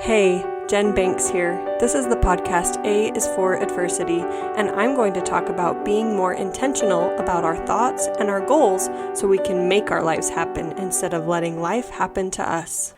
Hey, Jen Banks here. This is the podcast A is for Adversity, and I'm going to talk about being more intentional about our thoughts and our goals so we can make our lives happen instead of letting life happen to us.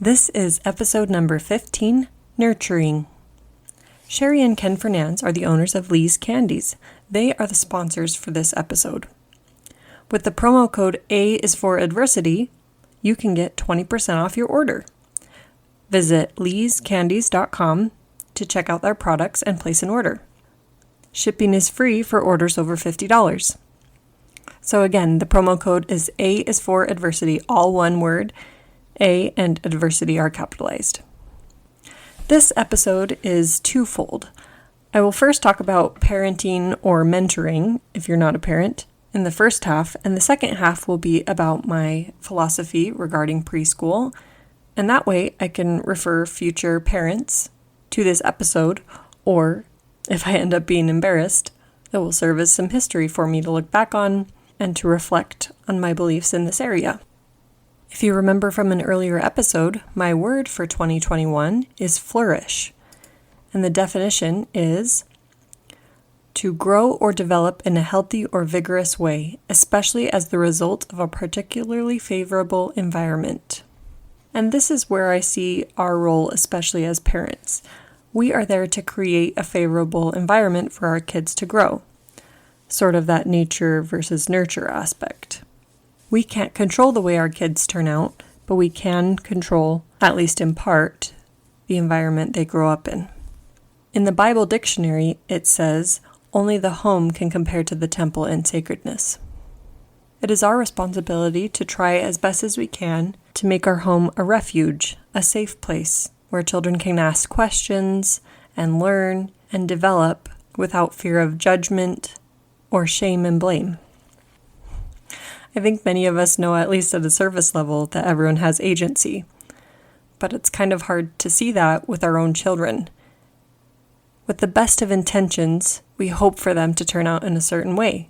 This is episode number 15, Nurturing. Sherry and Ken Fernandez are the owners of Lee's Candies. They are the sponsors for this episode. With the promo code A is for Adversity, you can get 20% off your order. Visit leescandies.com to check out their products and place an order. Shipping is free for orders over $50. So again, the promo code is A is for Adversity, all one word. A and Adversity are capitalized. This episode is twofold. I will first talk about parenting or mentoring, if you're not a parent, in the first half, and the second half will be about my philosophy regarding preschool, and that way I can refer future parents to this episode, or if I end up being embarrassed, it will serve as some history for me to look back on and to reflect on my beliefs in this area. If you remember from an earlier episode, my word for 2021 is flourish, and the definition is to grow or develop in a healthy or vigorous way, especially as the result of a particularly favorable environment. And this is where I see our role, especially as parents. We are there to create a favorable environment for our kids to grow. Sort of that nature versus nurture aspect. We can't control the way our kids turn out, but we can control, at least in part, the environment they grow up in. In the Bible dictionary, it says, only the home can compare to the temple in sacredness. It is our responsibility to try as best as we can to make our home a refuge, a safe place where children can ask questions and learn and develop without fear of judgment or shame and blame. I think many of us know, at least at a surface level, that everyone has agency, but it's kind of hard to see that with our own children. With the best of intentions, we hope for them to turn out in a certain way.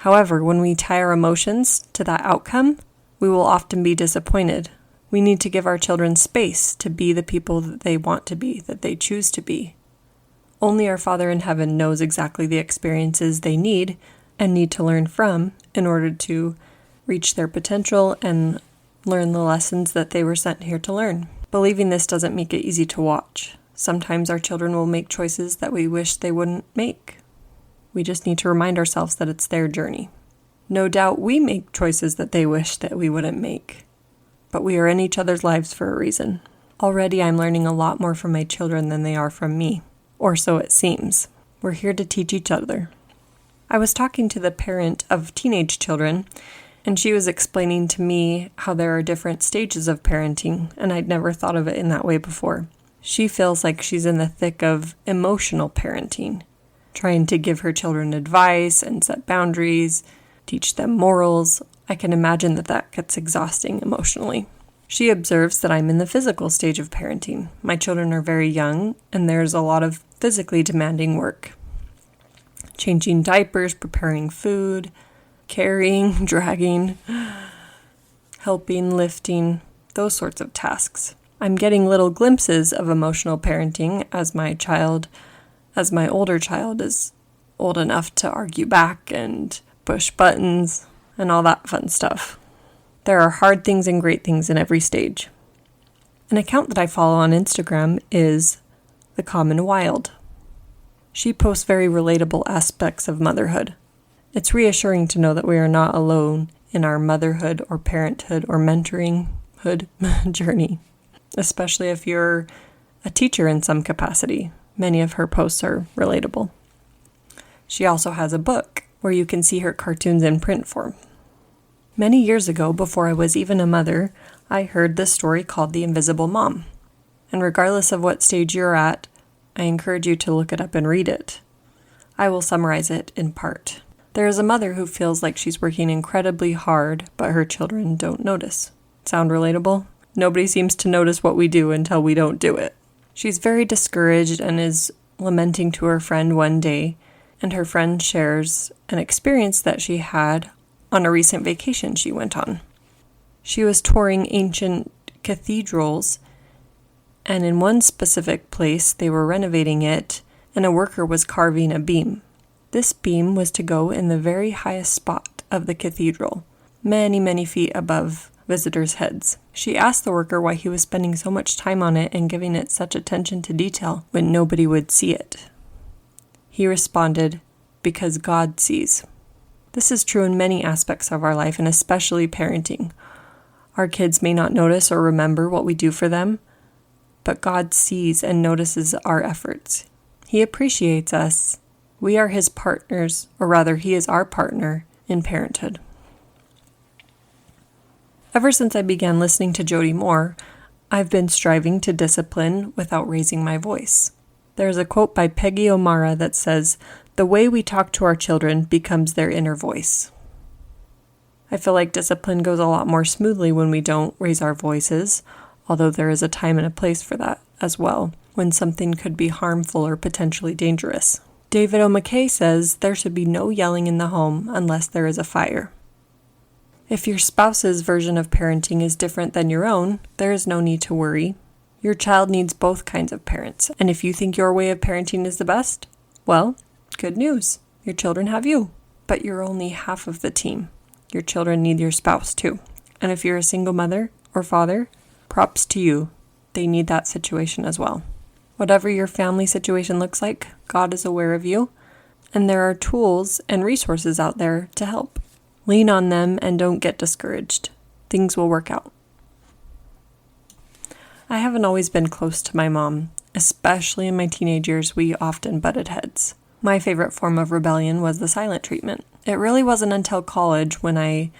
However, when we tie our emotions to that outcome, we will often be disappointed. We need to give our children space to be the people that they want to be, that they choose to be. Only our Father in heaven knows exactly the experiences they need and need to learn from in order to reach their potential and learn the lessons that they were sent here to learn. Believing this doesn't make it easy to watch. Sometimes our children will make choices that we wish they wouldn't make. We just need to remind ourselves that it's their journey. No doubt we make choices that they wish that we wouldn't make, but we are in each other's lives for a reason. Already I'm learning a lot more from my children than they are from me, or so it seems. We're here to teach each other. I was talking to the parent of teenage children, and she was explaining to me how there are different stages of parenting, and I'd never thought of it in that way before. She feels like she's in the thick of emotional parenting, trying to give her children advice and set boundaries, teach them morals. I can imagine that gets exhausting emotionally. She observes that I'm in the physical stage of parenting. My children are very young, and there's a lot of physically demanding work. Changing diapers, preparing food, carrying, dragging, helping, lifting, those sorts of tasks. I'm getting little glimpses of emotional parenting as my older child is old enough to argue back and push buttons and all that fun stuff. There are hard things and great things in every stage. An account that I follow on Instagram is The Common Wild. She posts very relatable aspects of motherhood. It's reassuring to know that we are not alone in our motherhood or parenthood or mentoringhood journey, especially if you're a teacher in some capacity. Many of her posts are relatable. She also has a book where you can see her cartoons in print form. Many years ago, before I was even a mother, I heard this story called The Invisible Mom. And regardless of what stage you're at, I encourage you to look it up and read it. I will summarize it in part. There is a mother who feels like she's working incredibly hard, but her children don't notice. Sound relatable? Nobody seems to notice what we do until we don't do it. She's very discouraged and is lamenting to her friend one day, and her friend shares an experience that she had on a recent vacation she went on. She was touring ancient cathedrals And in one specific place, they were renovating it, and a worker was carving a beam. This beam was to go in the very highest spot of the cathedral, many, many feet above visitors' heads. She asked the worker why he was spending so much time on it and giving it such attention to detail when nobody would see it. He responded, "Because God sees." This is true in many aspects of our life, and especially parenting. Our kids may not notice or remember what we do for them, but God sees and notices our efforts. He appreciates us. We are His partners, or rather, He is our partner in parenthood. Ever since I began listening to Jody Moore, I've been striving to discipline without raising my voice. There's a quote by Peggy O'Mara that says, "The way we talk to our children becomes their inner voice." I feel like discipline goes a lot more smoothly when we don't raise our voices, although there is a time and a place for that as well, when something could be harmful or potentially dangerous. David O. McKay says there should be no yelling in the home unless there is a fire. If your spouse's version of parenting is different than your own, there is no need to worry. Your child needs both kinds of parents, and if you think your way of parenting is the best, well, good news. Your children have you, but you're only half of the team. Your children need your spouse too. And if you're a single mother or father, props to you. They need that situation as well. Whatever your family situation looks like, God is aware of you, and there are tools and resources out there to help. Lean on them and don't get discouraged. Things will work out. I haven't always been close to my mom. Especially in my teenage years, we often butted heads. My favorite form of rebellion was the silent treatment. It really wasn't until college when I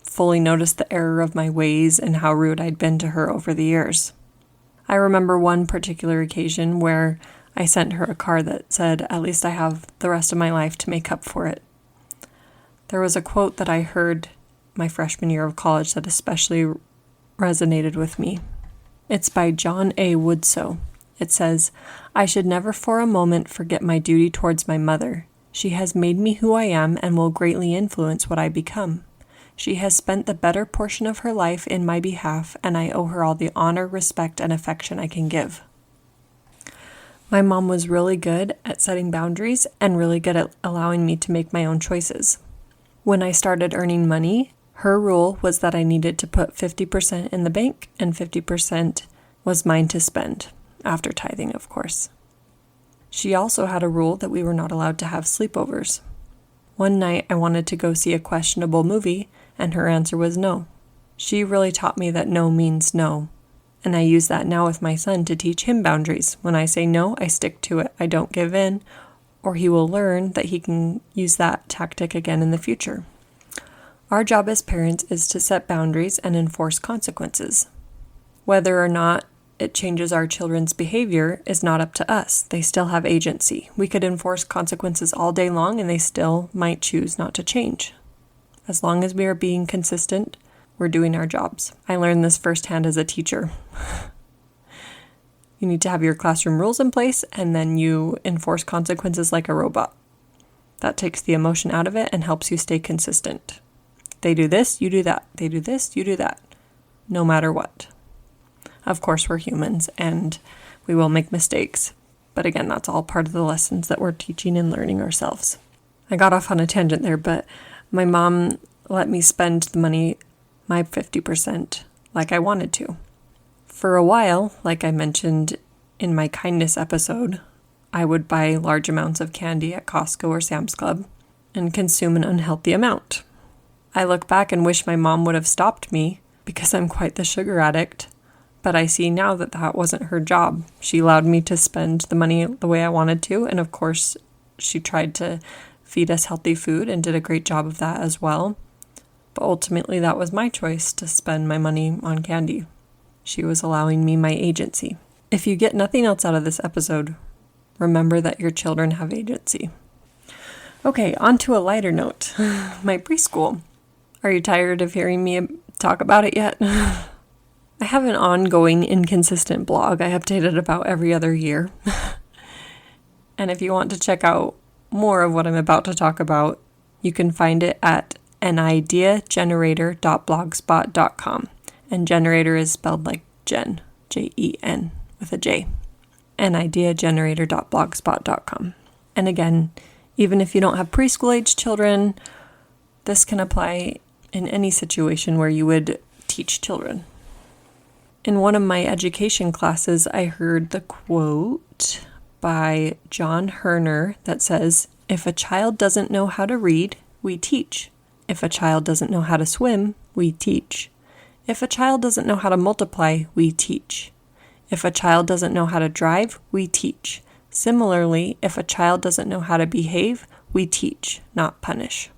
fully noticed the error of my ways and how rude I'd been to her over the years. I remember one particular occasion where I sent her a card that said, "At least I have the rest of my life to make up for it." There was a quote that I heard my freshman year of college that especially resonated with me. It's by John A. Woodsoe. It says, "I should never for a moment forget my duty towards my mother. She has made me who I am and will greatly influence what I become. She has spent the better portion of her life in my behalf, and I owe her all the honor, respect, and affection I can give." My mom was really good at setting boundaries and really good at allowing me to make my own choices. When I started earning money, her rule was that I needed to put 50% in the bank and 50% was mine to spend, after tithing, of course. She also had a rule that we were not allowed to have sleepovers. One night I wanted to go see a questionable movie, and her answer was no. She really taught me that no means no, and I use that now with my son to teach him boundaries. When I say no, I stick to it. I don't give in, or he will learn that he can use that tactic again in the future. Our job as parents is to set boundaries and enforce consequences. Whether or not it changes our children's behavior is not up to us. They still have agency. We could enforce consequences all day long and they still might choose not to change. As long as we are being consistent, we're doing our jobs. I learned this firsthand as a teacher. You need to have your classroom rules in place and then you enforce consequences like a robot. That takes the emotion out of it and helps you stay consistent. They do this, you do that. They do this, you do that. No matter what. Of course, we're humans and we will make mistakes. But again, that's all part of the lessons that we're teaching and learning ourselves. I got off on a tangent there, but my mom let me spend the money, my 50%, like I wanted to. For a while, like I mentioned in my kindness episode, I would buy large amounts of candy at Costco or Sam's Club and consume an unhealthy amount. I look back and wish my mom would have stopped me because I'm quite the sugar addict, but I see now that that wasn't her job. She allowed me to spend the money the way I wanted to, and of course, she tried to feed us healthy food and did a great job of that as well. But ultimately, that was my choice to spend my money on candy. She was allowing me my agency. If you get nothing else out of this episode, remember that your children have agency. Okay, on to a lighter note. My preschool. Are you tired of hearing me talk about it yet? I have an ongoing inconsistent blog. I update it about every other year. And if you want to check out more of what I'm about to talk about, you can find it at anideagenerator.blogspot.com. And generator is spelled like Jen, Jen, with a J, and ideagenerator.blogspot.com. And again, even if you don't have preschool-age children, this can apply in any situation where you would teach children. In one of my education classes, I heard the quote by John Herner that says, "If a child doesn't know how to read, we teach. If a child doesn't know how to swim, we teach. If a child doesn't know how to multiply, we teach. If a child doesn't know how to drive, we teach. Similarly, if a child doesn't know how to behave, we teach, not punish."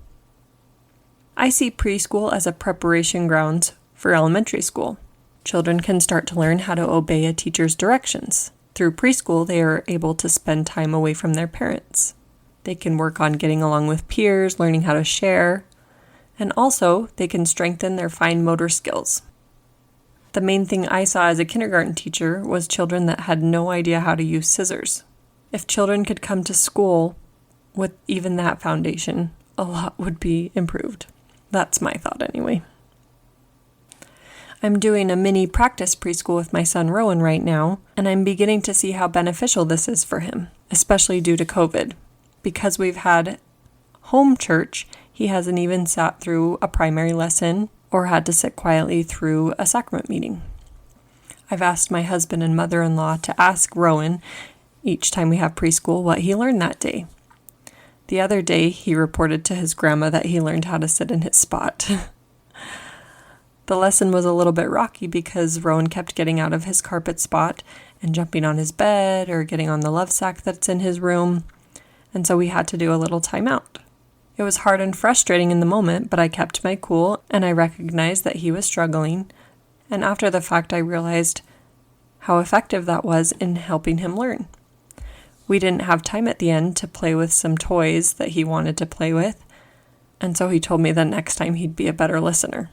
I see preschool as a preparation grounds for elementary school. Children can start to learn how to obey a teacher's directions. Through preschool, they are able to spend time away from their parents. They can work on getting along with peers, learning how to share, and also they can strengthen their fine motor skills. The main thing I saw as a kindergarten teacher was children that had no idea how to use scissors. If children could come to school with even that foundation, a lot would be improved. That's my thought anyway. I'm doing a mini practice preschool with my son Rowan right now, and I'm beginning to see how beneficial this is for him, especially due to COVID. Because we've had home church, he hasn't even sat through a primary lesson or had to sit quietly through a sacrament meeting. I've asked my husband and mother-in-law to ask Rowan each time we have preschool what he learned that day. The other day, he reported to his grandma that he learned how to sit in his spot. The lesson was a little bit rocky because Rowan kept getting out of his carpet spot and jumping on his bed or getting on the love sack that's in his room, and so we had to do a little timeout. It was hard and frustrating in the moment, but I kept my cool and I recognized that he was struggling, and after the fact I realized how effective that was in helping him learn. We didn't have time at the end to play with some toys that he wanted to play with, and so he told me that next time he'd be a better listener.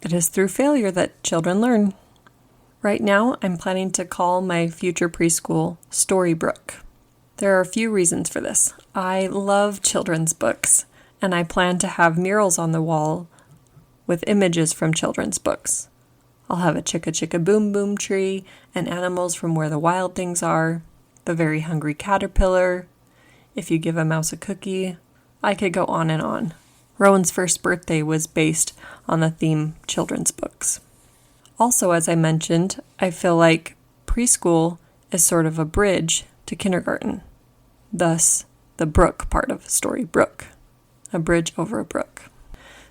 It is through failure that children learn. Right now, I'm planning to call my future preschool Storybrook. There are a few reasons for this. I love children's books, and I plan to have murals on the wall with images from children's books. I'll have a chicka chicka boom boom tree and animals from Where the Wild Things Are, the very hungry caterpillar, If You Give a Mouse a Cookie. I could go on and on. Rowan's first birthday was based on the theme children's books. Also, as I mentioned, I feel like preschool is sort of a bridge to kindergarten. Thus, the brook part of Storybrook, a bridge over a brook.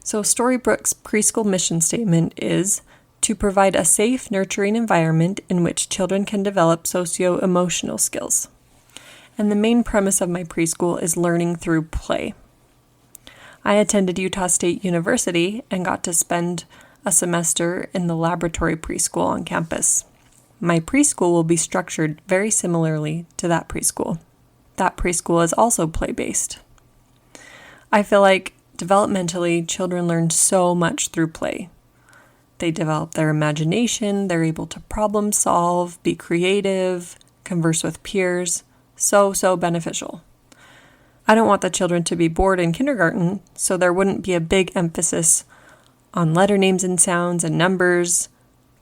So Storybrook's preschool mission statement is to provide a safe, nurturing environment in which children can develop socio-emotional skills. And the main premise of my preschool is learning through play. I attended Utah State University and got to spend a semester in the laboratory preschool on campus. My preschool will be structured very similarly to that preschool. That preschool is also play-based. I feel like developmentally, children learn so much through play. They develop their imagination, they're able to problem solve, be creative, converse with peers. So beneficial. I don't want the children to be bored in kindergarten, so there wouldn't be a big emphasis on letter names and sounds and numbers,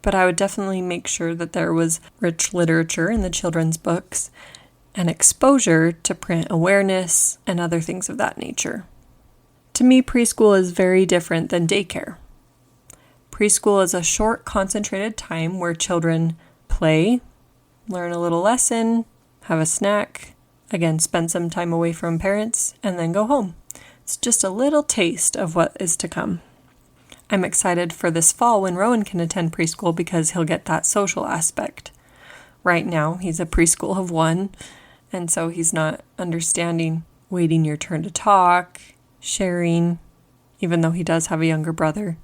but I would definitely make sure that there was rich literature in the children's books and exposure to print awareness and other things of that nature. To me, preschool is very different than daycare. Preschool is a short, concentrated time where children play, learn a little lesson, have a snack, again, spend some time away from parents, and then go home. It's just a little taste of what is to come. I'm excited for this fall when Rowan can attend preschool because he'll get that social aspect. Right now, he's a preschool of one, and so he's not understanding waiting your turn to talk, sharing, even though he does have a younger brother,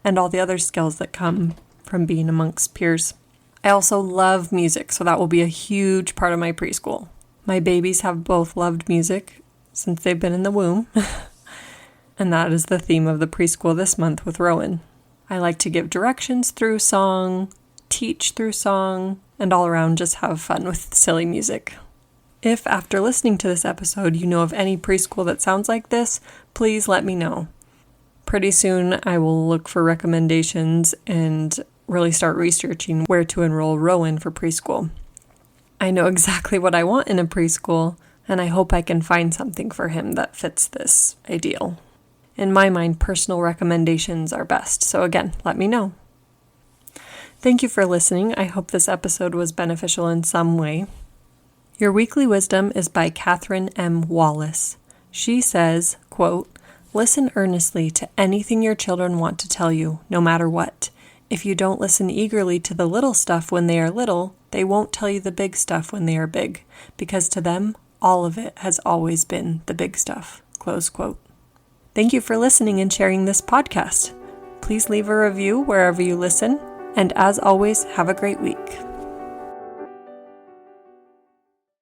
and all the other skills that come from being amongst peers. I also love music, so that will be a huge part of my preschool. My babies have both loved music since they've been in the womb, and that is the theme of the preschool this month with Rowan. I like to give directions through song, teach through song, and all around just have fun with silly music. If after listening to this episode you know of any preschool that sounds like this, please let me know. Pretty soon I will look for recommendations and really start researching where to enroll Rowan for preschool. I know exactly what I want in a preschool, and I hope I can find something for him that fits this ideal. In my mind, personal recommendations are best, so again, let me know. Thank you for listening. I hope this episode was beneficial in some way. Your weekly wisdom is by Catherine M. Wallace. She says, quote, "Listen earnestly to anything your children want to tell you, no matter what. If you don't listen eagerly to the little stuff when they are little, they won't tell you the big stuff when they are big, because to them, all of it has always been the big stuff." Close quote. Thank you for listening and sharing this podcast. Please leave a review wherever you listen, and as always, have a great week.